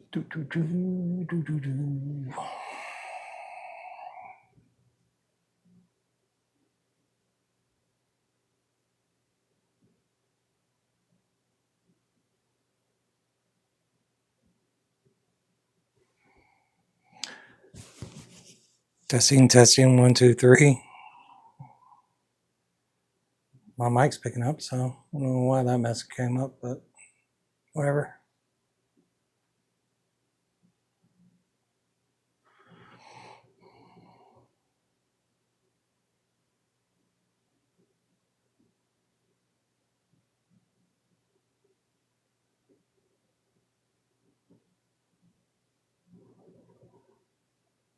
Do, do, do, do, do, do. Testing, testing, 1, 2, 3. My mic's picking up, so I don't know why that mess came up, but whatever.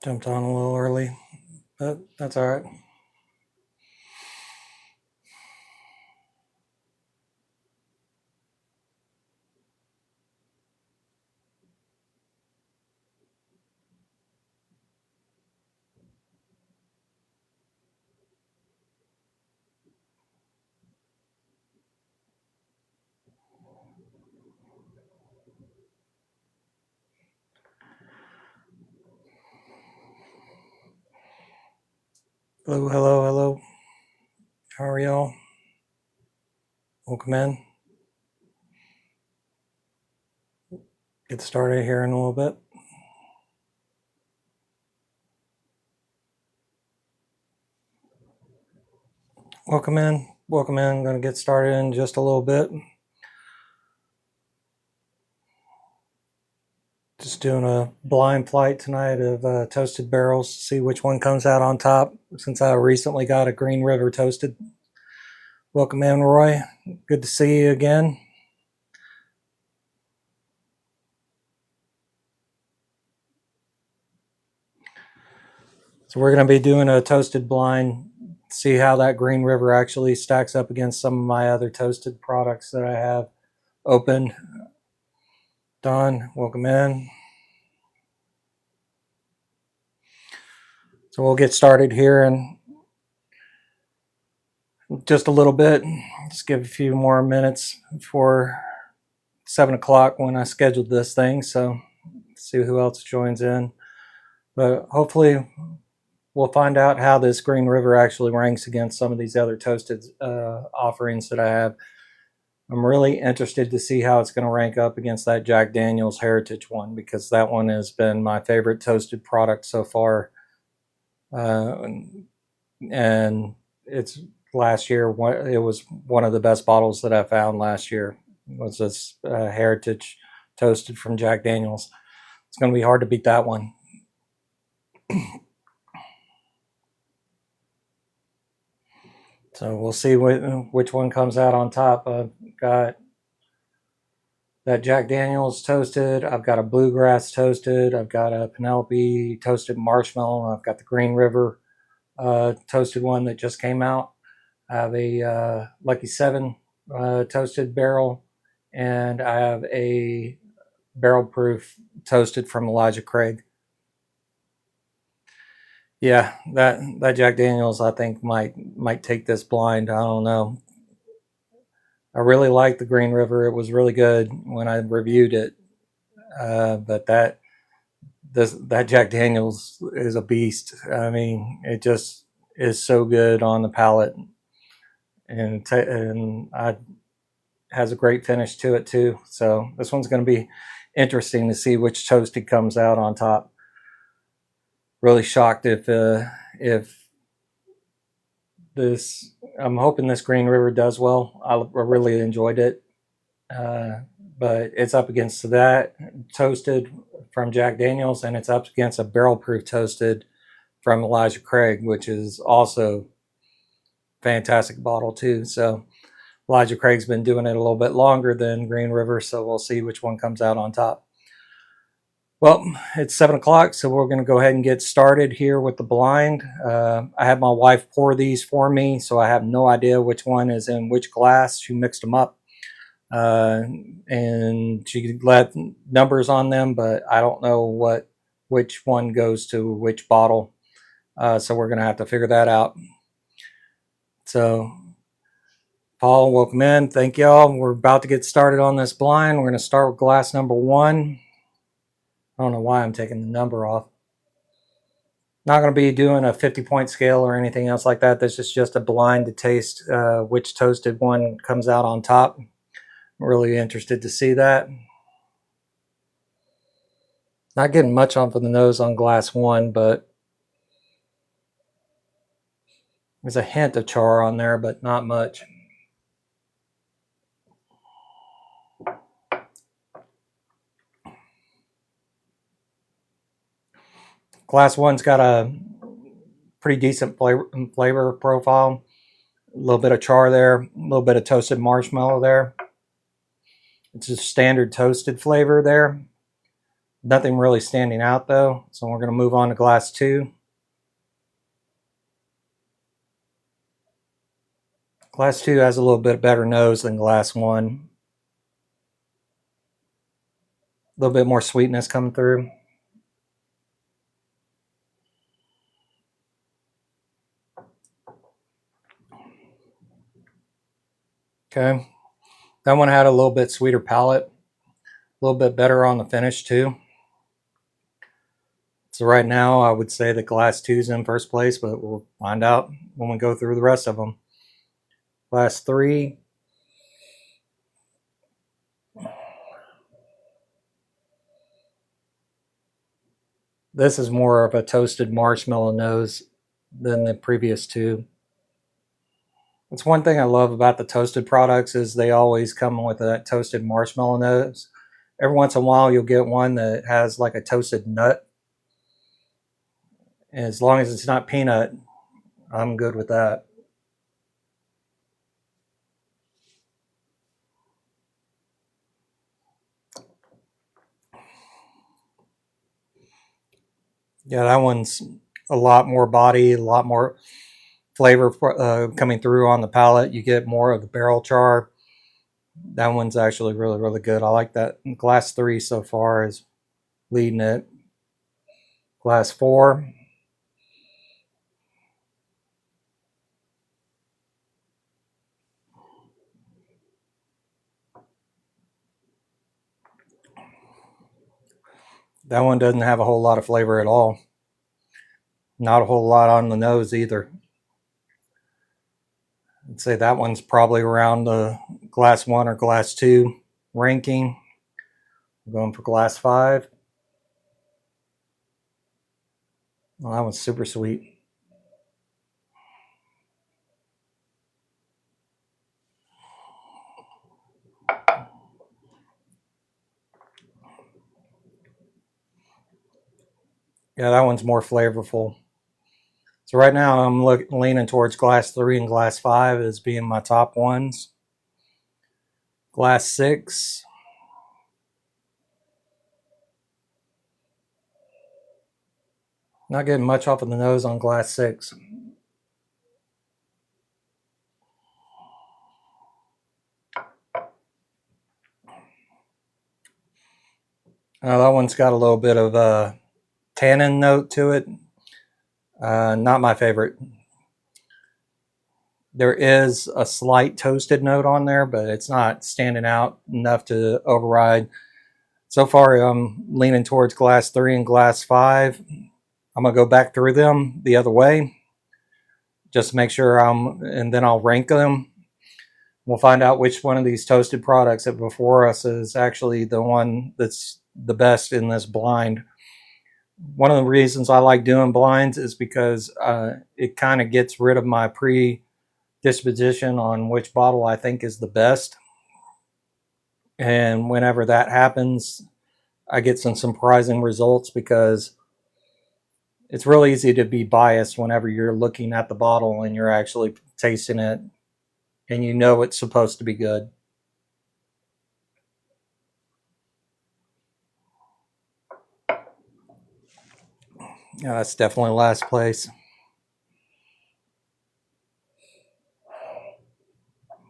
Jumped on a little early, but that's all right. Hello, hello, hello. How are y'all? Welcome in. Get started here in a little bit. Welcome in. Welcome in. I'm going to get started in just a little bit. Just doing a blind flight tonight of toasted barrels to see which one comes out on top, since I recently got a Green River toasted. Welcome in, Roy. Good to see you again. So we're going to be doing a toasted blind, see how that Green River actually stacks up against some of my other toasted products that I have open. Don, welcome in. So we'll get started here in just a little bit. Just give a few more minutes before 7 o'clock when I scheduled this thing. So see who else joins in. But hopefully we'll find out how this Green River actually ranks against some of these other toasted offerings that I have. I'm really interested to see how it's going to rank up against that Jack Daniel's Heritage one, because that one has been my favorite toasted product so far. And it's last year, it was one of the best bottles that I found last year, was this Heritage toasted from Jack Daniel's. It's going to be hard to beat that one. So we'll see which one comes out on top. I've got that Jack Daniel's toasted. I've got a Bluegrass toasted. I've got a Penelope toasted marshmallow. I've got the Green River toasted one that just came out. I have a Lucky 7 toasted barrel, and I have a barrel proof toasted from Elijah Craig. Yeah, that Jack Daniel's I think might take this blind. I don't know. I really liked the Green River. It was really good when I reviewed it. But that Jack Daniel's is a beast. I mean, it just is so good on the palate, and has a great finish to it too. So this one's going to be interesting to see which toasted comes out on top. Really shocked if this. I'm hoping this Green River does well. I really enjoyed it, but it's up against that toasted from Jack Daniel's, and it's up against a barrel proof toasted from Elijah Craig, which is also fantastic bottle too. So Elijah Craig's been doing it a little bit longer than Green River, so we'll see which one comes out on top. Well, it's 7 o'clock, so we're going to go ahead and get started here with the blind. I had my wife pour these for me, so I have no idea which one is in which glass. She mixed them up, and she left numbers on them, but I don't know which one goes to which bottle. So we're going to have to figure that out. So, Paul, welcome in. Thank y'all. We're about to get started on this blind. We're going to start with glass number 1. I don't know why I'm taking the number off. Not going to be doing a 50-point scale or anything else like that. This is just a blind to taste which toasted one comes out on top. I'm really interested to see that. Not getting much off of the nose on glass 1, but there's a hint of char on there, but not much. Glass 1's got a pretty decent flavor profile. A little bit of char there, a little bit of toasted marshmallow there. It's a standard toasted flavor there. Nothing really standing out though. So we're going to move on to glass 2. Glass 2 has a little bit better nose than glass 1. A little bit more sweetness coming through. Okay. That one had a little bit sweeter palate. A little bit better on the finish too. So right now I would say that glass 2 is in first place, but we'll find out when we go through the rest of them. Glass 3. This is more of a toasted marshmallow nose than the previous 2. That's one thing I love about the toasted products is they always come with that toasted marshmallow nose. Every once in a while you'll get one that has like a toasted nut. And as long as it's not peanut, I'm good with that. Yeah, that one's a lot more body, a lot more flavor coming through on the palate. You get more of the barrel char. That one's actually really, really good. I like that. Glass 3 so far is leading it. Glass 4. That one doesn't have a whole lot of flavor at all. Not a whole lot on the nose either. I'd say that one's probably around the glass 1 or glass 2 ranking. I'm going for glass 5. Well, that one's super sweet. Yeah, that one's more flavorful. So right now I'm leaning towards glass 3 and glass 5 as being my top ones. Glass 6. Not getting much off of the nose on glass 6. That one's got a little bit of a tannin note to it. Not my favorite. There is a slight toasted note on there, but it's not standing out enough to override. So far, I'm leaning towards glass 3 and glass 5. I'm going to go back through them the other way. Just to make sure and then I'll rank them. We'll find out which one of these toasted products that before us is actually the one that's the best in this blind. One of the reasons I like doing blinds is because it kind of gets rid of my predisposition on which bottle I think is the best. And whenever that happens, I get some surprising results because it's really easy to be biased whenever you're looking at the bottle and you're actually tasting it and you know it's supposed to be good. Yeah, that's definitely last place.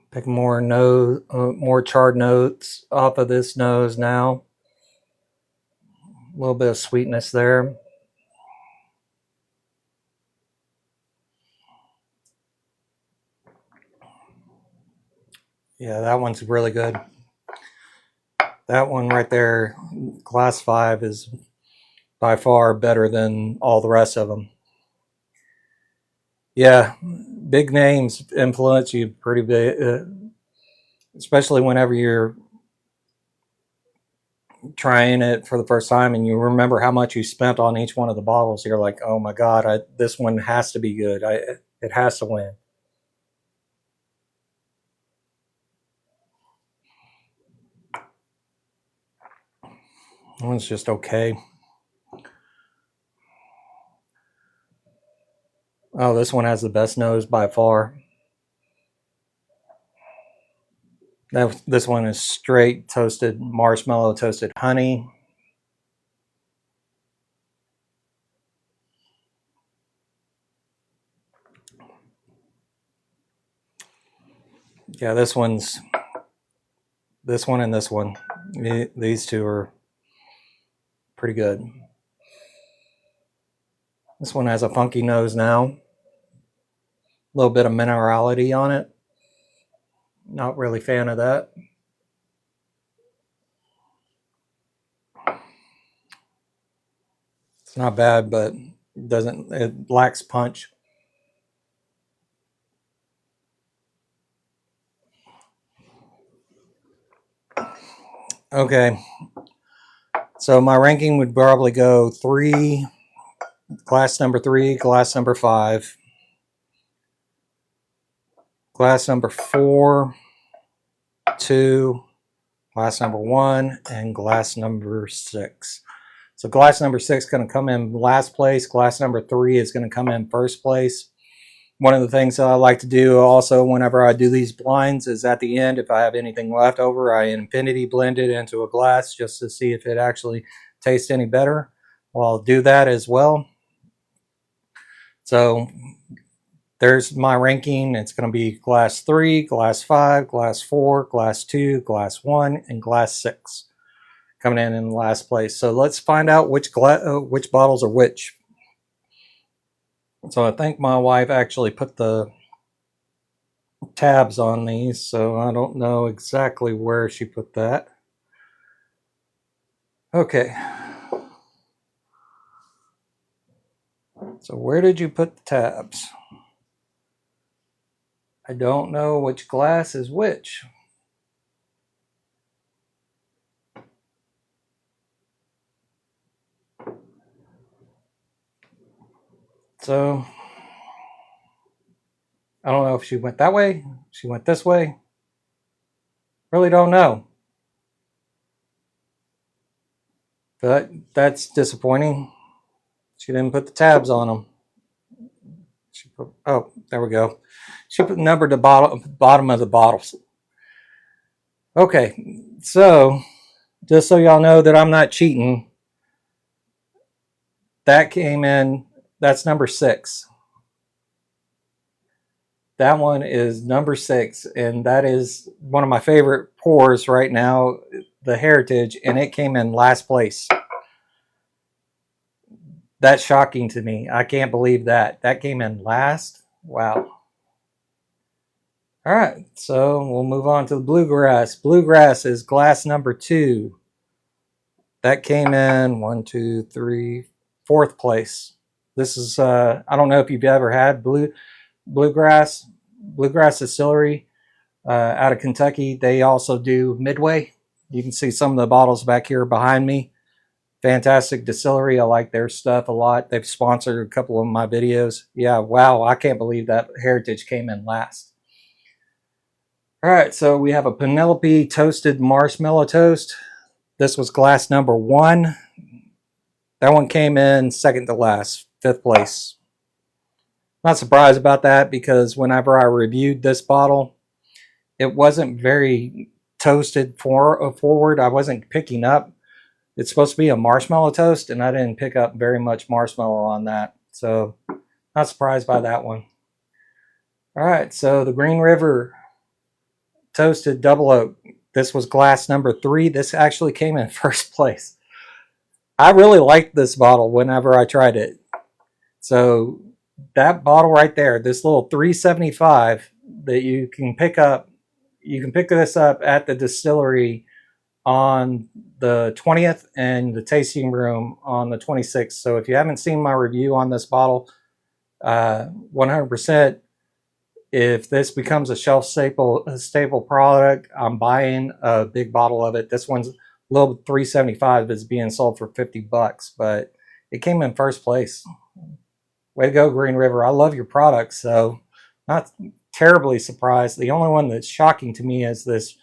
Pick more more charred notes off of this nose now. A little bit of sweetness there. Yeah, that one's really good. That one right there, glass 5, is by far better than all the rest of them. Yeah, big names influence you pretty big, especially whenever you're trying it for the first time and you remember how much you spent on each one of the bottles. You're like, oh my god, this one has to be good. It has to win. That one's just okay. Oh, this one has the best nose by far. This one is straight toasted marshmallow, toasted honey. Yeah, this one and this one. These two are pretty good. This one has a funky nose now. A little bit of minerality on it. Not really a fan of that. It's not bad, but it lacks punch. Okay. So my ranking would probably go 3, glass number 3, glass number 5, glass number 4, 2, glass number 1, and glass number 6. So glass number 6 is going to come in last place. Glass number 3 is going to come in first place. One of the things that I like to do also whenever I do these blinds is at the end, if I have anything left over, I infinity blend it into a glass just to see if it actually tastes any better. Well, I'll do that as well. So there's my ranking. It's going to be glass 3, glass 5, glass 4, glass 2, glass 1, and glass 6 coming in last place. So let's find out which bottles are which. So I think my wife actually put the tabs on these, so I don't know exactly where she put that. Okay. So where did you put the tabs? I don't know which glass is which. So I don't know if she went that way, she went this way. Really don't know. But that's disappointing. She didn't put the tabs on them. She put, oh, there we go. She put numbered the bottom of the bottles. Okay, so just so y'all know that I'm not cheating, that came in, that's number 6. That one is number 6, and that is one of my favorite pours right now, the Heritage, and it came in last place. That's shocking to me. I can't believe that. That came in last. Wow. All right, so we'll move on to the Bluegrass. Bluegrass is glass number 2. That came in 1, 2, 3, 4th place. This is I don't know if you've ever had Bluegrass Distillery out of Kentucky. They also do Midway. You can see some of the bottles back here behind me. Fantastic distillery. I like their stuff a lot. They've sponsored a couple of my videos. Yeah, wow, I can't believe that Heritage came in last. All right, so we have a Penelope Toasted Marshmallow Toast. This was glass number 1. That one came in second to last, 5th place. Not surprised about that because whenever I reviewed this bottle, it wasn't very toasted forward. I wasn't picking up. It's supposed to be a marshmallow toast, and I didn't pick up very much marshmallow on that. So, not surprised by that one. All right, so the Green River Toasted Double Oak. This was glass number 3. This actually came in first place. I really liked this bottle whenever I tried it. So, that bottle right there, this little 375 that you can pick up, you can pick this up at the distillery on the 20th and the tasting room on the 26th. So if you haven't seen my review on this bottle, 100%, if this becomes a shelf staple product, I'm buying a big bottle of it. This one's little $3.75 is being sold for $50, but it came in first place. Way to go, Green River. I love your product, so not terribly surprised. The only one that's shocking to me is this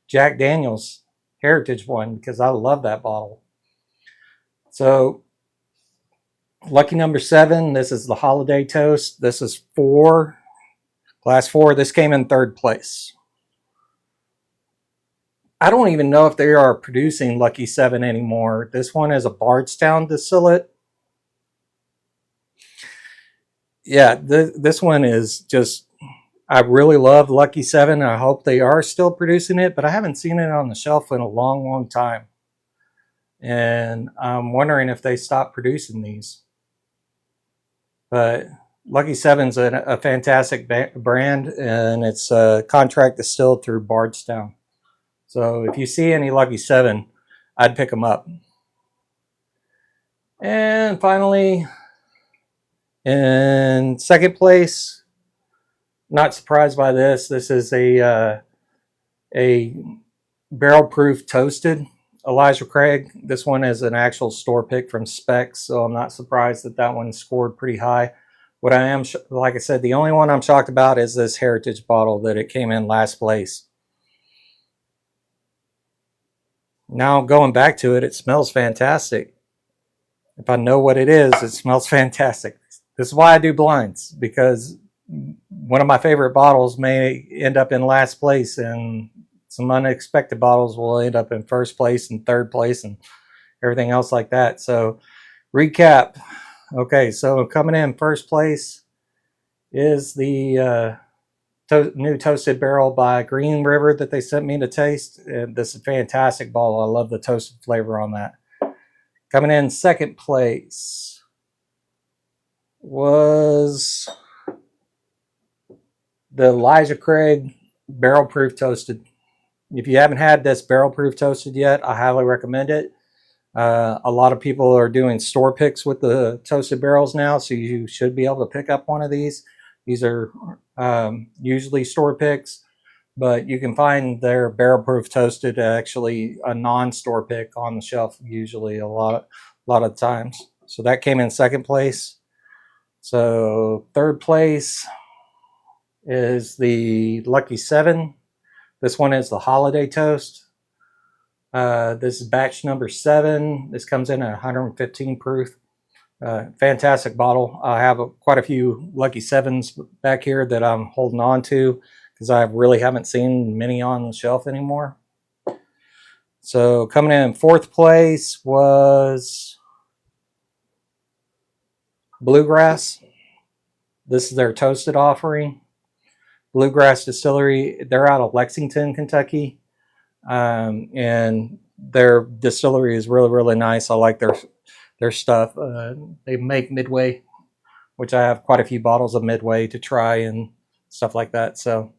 Jack Daniel's Heritage one, because I love that bottle. So lucky number 7, this is the Holiday Toast. This is glass 4. This came in third place. I don't even know if they are producing Lucky 7 anymore. This one is a Bardstown distillate. Yeah, this one is just, I really love Lucky 7. I hope they are still producing it, but I haven't seen it on the shelf in a long time. And I'm wondering if they stopped producing these. But Lucky 7's a fantastic brand, and it's contract distilled through Bardstown. So if you see any Lucky 7, I'd pick them up. And finally, in second place, not surprised by this. This is a barrel proof toasted Elijah Craig. This one is an actual store pick from Specs, so I'm not surprised that that one scored pretty high. What I am, like I said, the only one I'm shocked about is this Heritage bottle, that it came in last place. Now going back to it, it smells fantastic. If I know what it is, it smells fantastic. This is why I do blinds, because one of my favorite bottles may end up in last place, and some unexpected bottles will end up in first place and third place and everything else like that. So recap. Okay, so coming in first place is the new Toasted Barrel by Green River that they sent me to taste. This is a fantastic bottle. I love the toasted flavor on that. Coming in second place was the Elijah Craig Barrel Proof Toasted. If you haven't had this Barrel Proof Toasted yet, I highly recommend it. A lot of people are doing store picks with the toasted barrels now, so you should be able to pick up one of these. These are usually store picks, but you can find their barrel proof toasted actually a non-store pick on the shelf usually a lot of times. So that came in second place. So third place is the Lucky 7. This one is the Holiday Toast. This is batch number 7. This comes in at 115 proof. Fantastic bottle. I have quite a few Lucky 7s back here that I'm holding on to, because I really haven't seen many on the shelf anymore. So coming in fourth place was Bluegrass. This is their toasted offering. Bluegrass Distillery, they're out of Lexington, Kentucky. And their distillery is really nice. I like their stuff. They make Midway, which I have quite a few bottles of Midway to try and stuff like that. So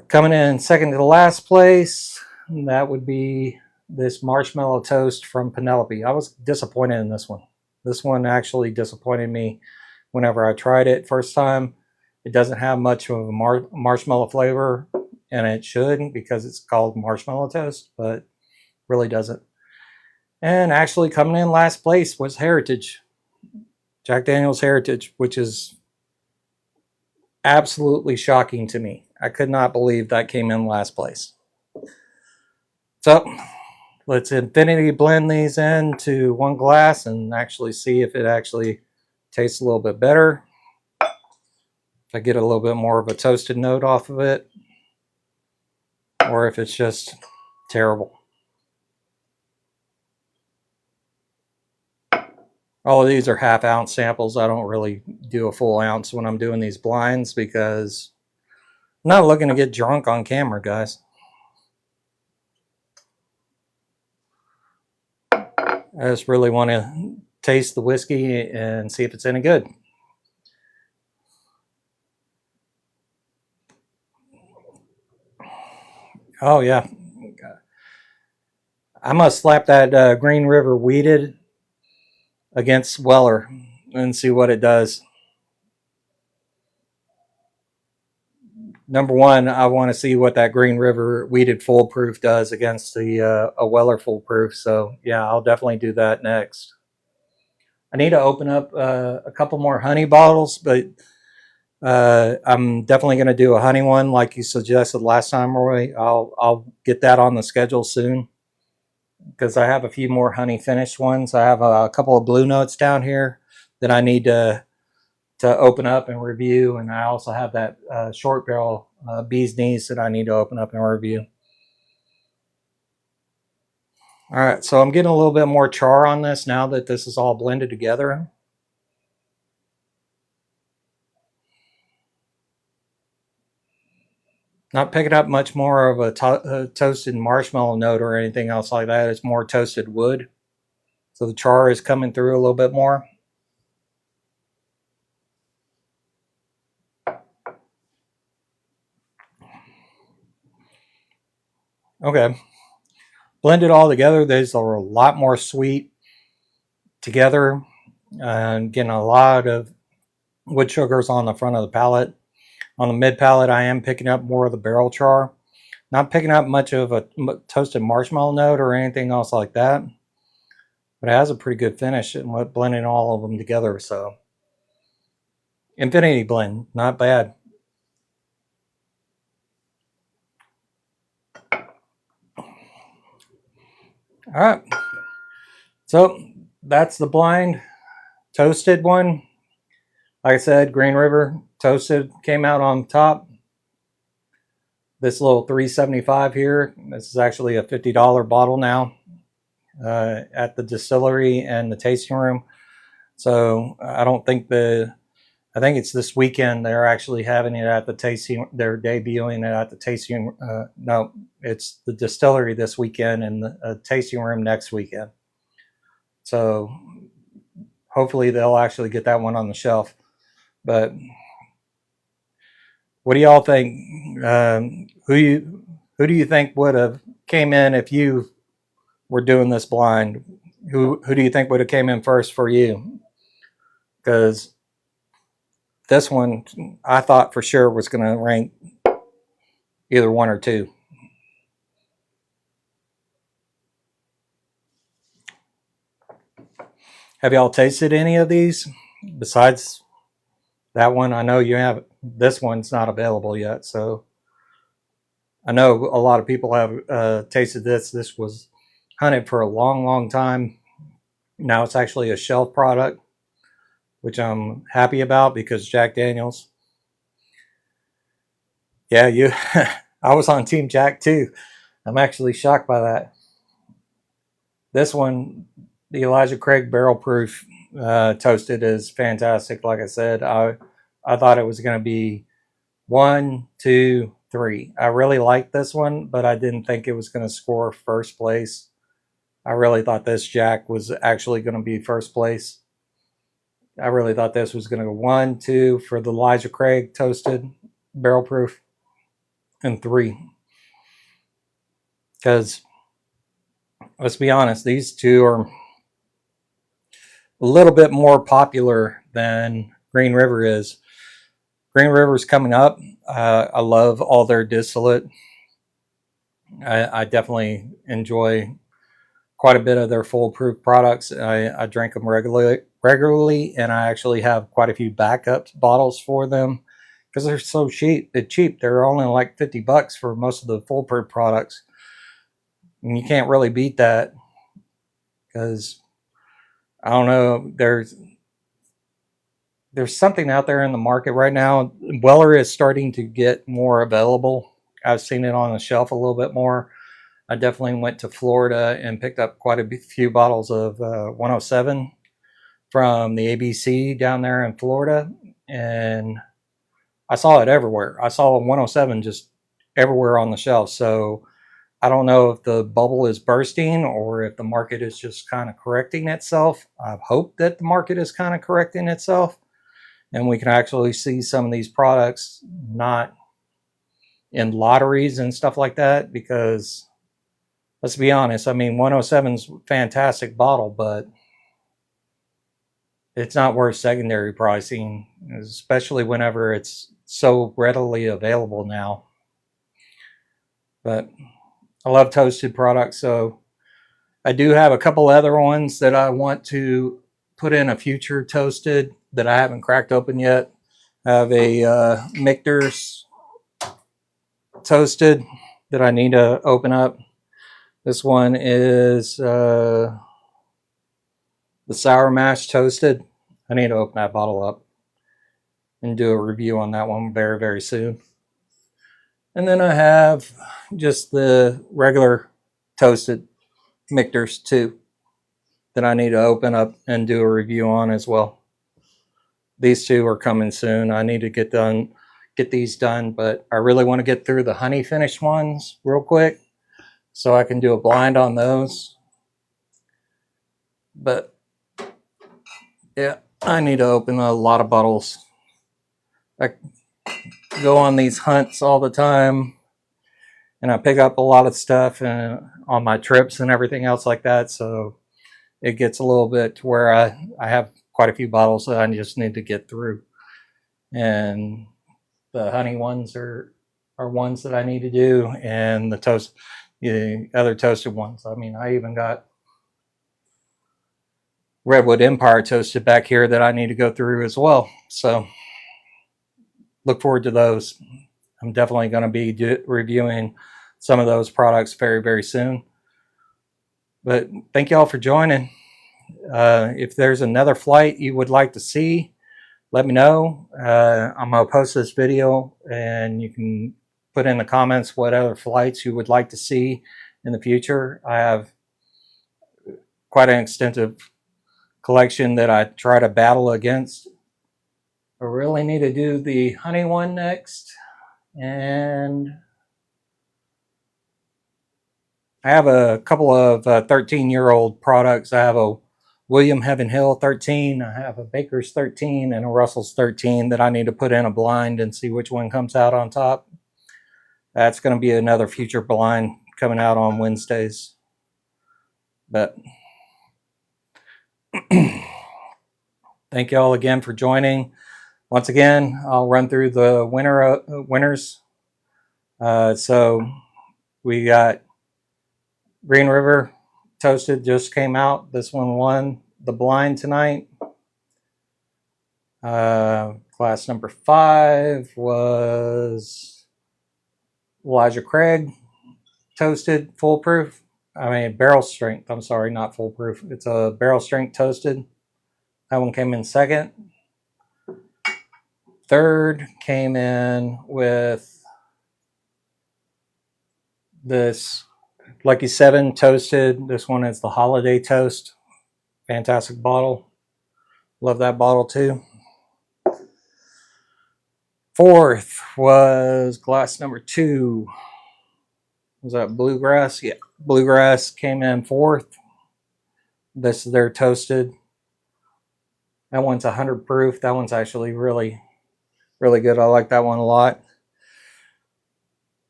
coming in second to the last place, that would be this Marshmallow Toast from Penelope. I was disappointed in this one. This one actually disappointed me whenever I tried it first time. It doesn't have much of a marshmallow flavor, and it should, because it's called Marshmallow Toast, but really doesn't. And actually coming in last place was Heritage. Jack Daniel's Heritage, which is absolutely shocking to me. I could not believe that came in last place. So let's infinity blend these into one glass and actually see if it actually tastes a little bit better. If I get a little bit more of a toasted note off of it, or if it's just terrible. All of these are half-ounce samples. I don't really do a full ounce when I'm doing these blinds, because I'm not looking to get drunk on camera, guys. I just really want to taste the whiskey and see if it's any good. Oh yeah, I must slap that Green River Weeded against Weller and see what it does. Number one, I want to see what that Green River Weeded Foolproof does against the a Weller Foolproof. So yeah, I'll definitely do that next. I need to open up a couple more honey bottles, but I'm definitely going to do a honey one like you suggested last time, Roy. I'll get that on the schedule soon because I have a few more honey finished ones. I have a couple of blue notes down here that I need to open up and review, and I also have that short barrel bee's knees that I need to open up and review. All right, so I'm getting a little bit more char on this now that this is all blended together. Not picking up much more of a toasted marshmallow note or anything else like that. It's more toasted wood. So the char is coming through a little bit more. Okay. Blend it all together. These are a lot more sweet together. And getting a lot of wood sugars on the front of the palate. On the mid palate, I am picking up more of the barrel char. Not picking up much of a toasted marshmallow note or anything else like that. But it has a pretty good finish and blending all of them together. So Infinity Blend, not bad. All right. So that's the blind toasted one. Like I said, Green River toasted came out on top. This little $3.75 here. This is actually a $50 bottle now at the distillery and the tasting room. So I don't think I think it's this weekend they're actually having it at the tasting. They're debuting it at the tasting. No, it's the distillery this weekend and the tasting room next weekend. So hopefully they'll actually get that one on the shelf. But what do y'all think? Who do you think would have came in if you were doing this blind? Who do you think would have came in first for you? Because this one I thought for sure was going to rank either one or two. Have y'all tasted any of these besides that one? I know you have. This one's not available yet, so I know a lot of people have tasted this. This was hunted for a long, long time. Now it's actually a shelf product, which I'm happy about because Jack Daniels. Yeah, you. I was on Team Jack too. I'm actually shocked by that. This one, the Elijah Craig Barrel Proof Toasted, is fantastic. Like I said, I thought it was going to be 1, 2, 3. I really liked this one, but I didn't think it was going to score first place. I really thought this Jack was actually going to be first place. I really thought this was going to go 1, 2 for the Elijah Craig Toasted Barrel Proof, and 3. Because let's be honest, these two are a little bit more popular than Green River is. Green River's coming up. I love all their distillate. I definitely enjoy quite a bit of their foolproof products. I drink them regularly, and I actually have quite a few backup bottles for them because they're so cheap. They're only like $50 for most of the foolproof products, and you can't really beat that because I don't know. There's something out there in the market right now. Weller is starting to get more available. I've seen it on the shelf a little bit more. I definitely went to Florida and picked up quite a few bottles of 107 from the ABC down there in Florida, and I saw it everywhere. I saw 107 just everywhere on the shelf. So I don't know if the bubble is bursting or if the market is just kind of correcting itself. I hope that the market is kind of correcting itself and we can actually see some of these products not in lotteries and stuff like that, because let's be honest. I mean, 107's a fantastic bottle, but it's not worth secondary pricing, especially whenever it's so readily available now. But I love toasted products, so I do have a couple other ones that I want to put in a future toasted that I haven't cracked open yet. I have a Michter's toasted that I need to open up. This one is the Sour Mash toasted. I need to open that bottle up and do a review on that one very, very soon. And then I have just the regular toasted Michter's too that I need to open up and do a review on as well. These two are coming soon. I need to get these done, but I really want to get through the honey finished ones real quick so I can do a blind on those. But yeah, I need to open a lot of bottles. I go on these hunts all the time and I pick up a lot of stuff and on my trips and everything else like that, so it gets a little bit to where I have quite a few bottles that I just need to get through. And the honey ones are ones that I need to do, and the other toasted ones. I mean, I even got Redwood Empire toasted back here that I need to go through as well. So look forward to those. I'm definitely going to be reviewing some of those products very, very soon. But thank you all for joining. If there's another flight you would like to see, let me know. I'm going to post this video and you can put in the comments what other flights you would like to see in the future. I have quite an extensive collection that I try to battle against. I really need to do the honey one next. And I have a couple of 13-year-old products. I have a William Heaven Hill 13, I have a Baker's 13, and a Russell's 13 that I need to put in a blind and see which one comes out on top. That's going to be another future blind coming out on Wednesdays. But thank you all again for joining. Once again, I'll run through the winners. So we got Green River Toasted just came out. This one won the blind tonight. Class number 5 was Elijah Craig Toasted Foolproof. I mean barrel strength. I'm sorry, not foolproof. It's a barrel strength toasted. That one came in second. Third came in with this Lucky 7 toasted. This one is the Holiday Toast. Fantastic bottle. Love that bottle too. Fourth was glass number 2. Was that Bluegrass? Yeah, Bluegrass came in fourth. This is their toasted. That one's 100 proof. That one's actually really, really good. I like that one a lot.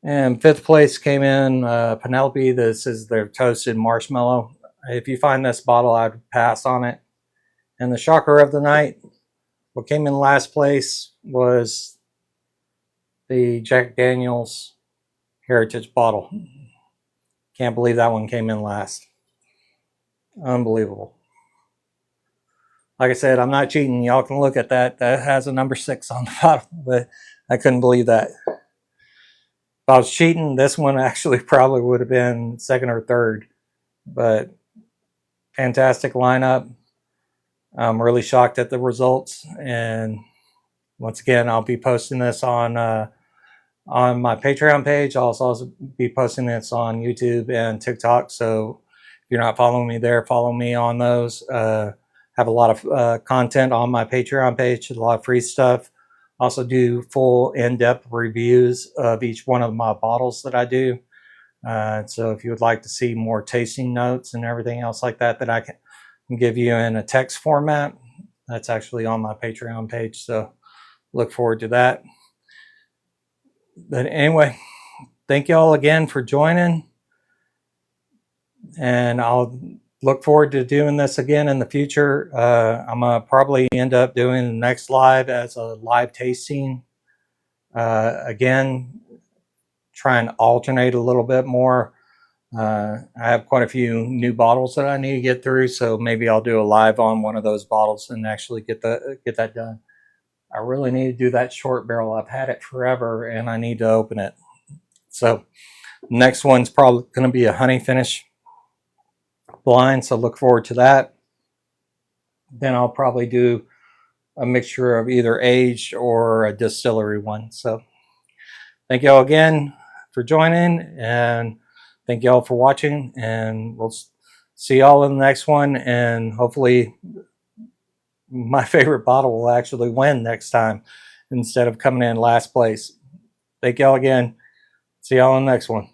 And fifth place came in Penelope. This is their toasted marshmallow. If you find this bottle, I'd pass on it. And the shocker of the night, what came in last place was the Jack Daniel's Heritage bottle. Can't believe that one came in last. Unbelievable. Like I said, I'm not cheating. Y'all can look at that. That has a number 6 on the bottom, but I couldn't believe that. If I was cheating, this one actually probably would have been second or third. But fantastic lineup. I'm really shocked at the results. And once again, I'll be posting this on my Patreon page. I'll also be posting this on YouTube and TikTok. So if you're not following me there, follow me on those. Have a lot of content on my Patreon page, a lot of free stuff. Also do full in-depth reviews of each one of my bottles that I do. So if you would like to see more tasting notes and everything else like that I can give you in a text format, that's actually on my Patreon page. So look forward to that. But anyway, thank you all again for joining. and I'll look forward to doing this again in the future. I'm gonna probably end up doing the next live as a live tasting. Again, try and alternate a little bit more. I have quite a few new bottles that I need to get through, so maybe I'll do a live on one of those bottles and actually get that done. I really need to do that short barrel. I've had it forever, and I need to open it. So next one's probably going to be a honey finish blind, so look forward to that. Then I'll probably do a mixture of either aged or a distillery one. So thank y'all again for joining, and thank y'all for watching, and we'll see y'all in the next one, and hopefully my favorite bottle will actually win next time instead of coming in last place. Thank y'all again. See y'all in the next one.